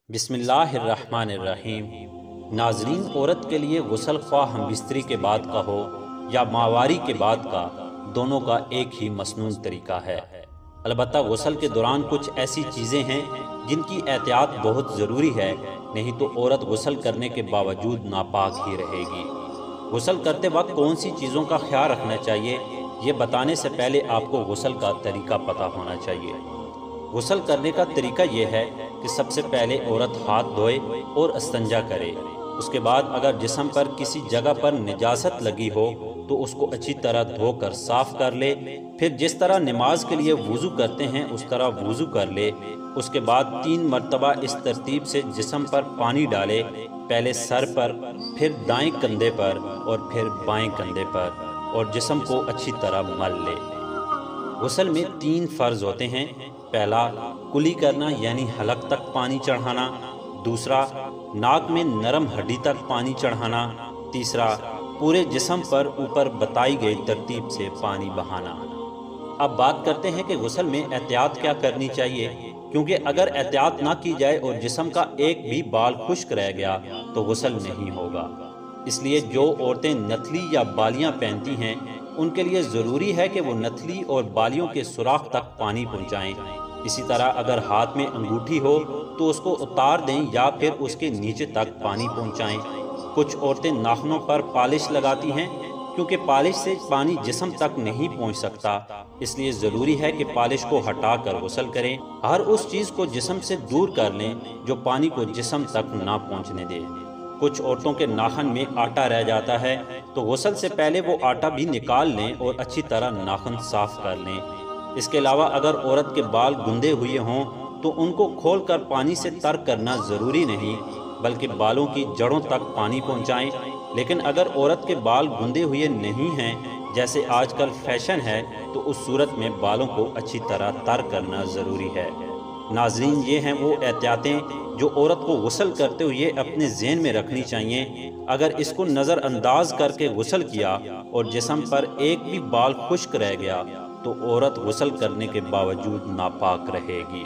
بسم اللہ الرحمن الرحیم۔ ناظرین، عورت کے لیے غسل خواہ ہم بستری کے بعد کا ہو یا ماواری کے بعد کا، دونوں کا ایک ہی مسنون طریقہ ہے۔ البتہ غسل کے دوران کچھ ایسی چیزیں ہیں جن کی احتیاط بہت ضروری ہے، نہیں تو عورت غسل کرنے کے باوجود ناپاک ہی رہے گی۔ غسل کرتے وقت کون سی چیزوں کا خیال رکھنا چاہیے، یہ بتانے سے پہلے آپ کو غسل کا طریقہ پتہ ہونا چاہیے۔ غسل کرنے کا طریقہ یہ ہے کہ سب سے پہلے عورت ہاتھ دھوئے اور استنجا کرے۔ اس کے بعد اگر جسم پر کسی جگہ پر نجاست لگی ہو تو اس کو اچھی طرح دھو کر صاف کر لے، پھر جس طرح نماز کے لیے وضو کرتے ہیں اس طرح وضو کر لے۔ اس کے بعد 3 مرتبہ اس ترتیب سے جسم پر پانی ڈالے، پہلے سر پر، پھر دائیں کندھے پر اور پھر بائیں کندھے پر، اور جسم کو اچھی طرح مل لے۔ غسل میں 3 فرض ہوتے ہیں۔ پہلا، کلی کرنا یعنی حلق تک پانی چڑھانا۔ دوسرا، ناک میں نرم ہڈی تک پانی چڑھانا۔ تیسرا، پورے جسم پر اوپر بتائی گئی ترتیب سے پانی بہانا۔ اب بات کرتے ہیں کہ غسل میں احتیاط کیا کرنی چاہیے، کیونکہ اگر احتیاط نہ کی جائے اور جسم کا ایک بھی بال خشک رہ گیا تو غسل نہیں ہوگا۔ اس لیے جو عورتیں نتھلی یا بالیاں پہنتی ہیں ان کے لیے ضروری ہے کہ وہ نتھلی اور بالیوں کے سوراخ تک پانی پہنچائیں۔ اسی طرح اگر ہاتھ میں انگوٹھی ہو تو اس کو اتار دیں یا پھر اس کے نیچے تک پانی پہنچائیں۔ کچھ عورتیں ناخنوں پر پالش لگاتی ہیں، کیونکہ پالش سے پانی جسم تک نہیں پہنچ سکتا، اس لیے ضروری ہے کہ پالش کو ہٹا کر غسل کریں۔ ہر اس چیز کو جسم سے دور کر لیں جو پانی کو جسم تک نہ پہنچنے دے۔ کچھ عورتوں کے ناخن میں آٹا رہ جاتا ہے تو غسل سے پہلے وہ آٹا بھی نکال لیں اور اچھی طرح ناخن صاف کر لیں۔ اس کے علاوہ اگر عورت کے بال گندے ہوئے ہوں تو ان کو کھول کر پانی سے تر کرنا ضروری نہیں، بلکہ بالوں کی جڑوں تک پانی پہنچائیں۔ لیکن اگر عورت کے بال گندے ہوئے نہیں ہیں، جیسے آج کل فیشن ہے، تو اس صورت میں بالوں کو اچھی طرح تر کرنا ضروری ہے۔ ناظرین، یہ ہیں وہ احتیاطیں جو عورت کو غسل کرتے ہوئے اپنے ذہن میں رکھنی چاہیے۔ اگر اس کو نظر انداز کر کے غسل کیا اور جسم پر ایک بھی بال خشک رہ گیا تو عورت غسل کرنے کے باوجود ناپاک رہے گی۔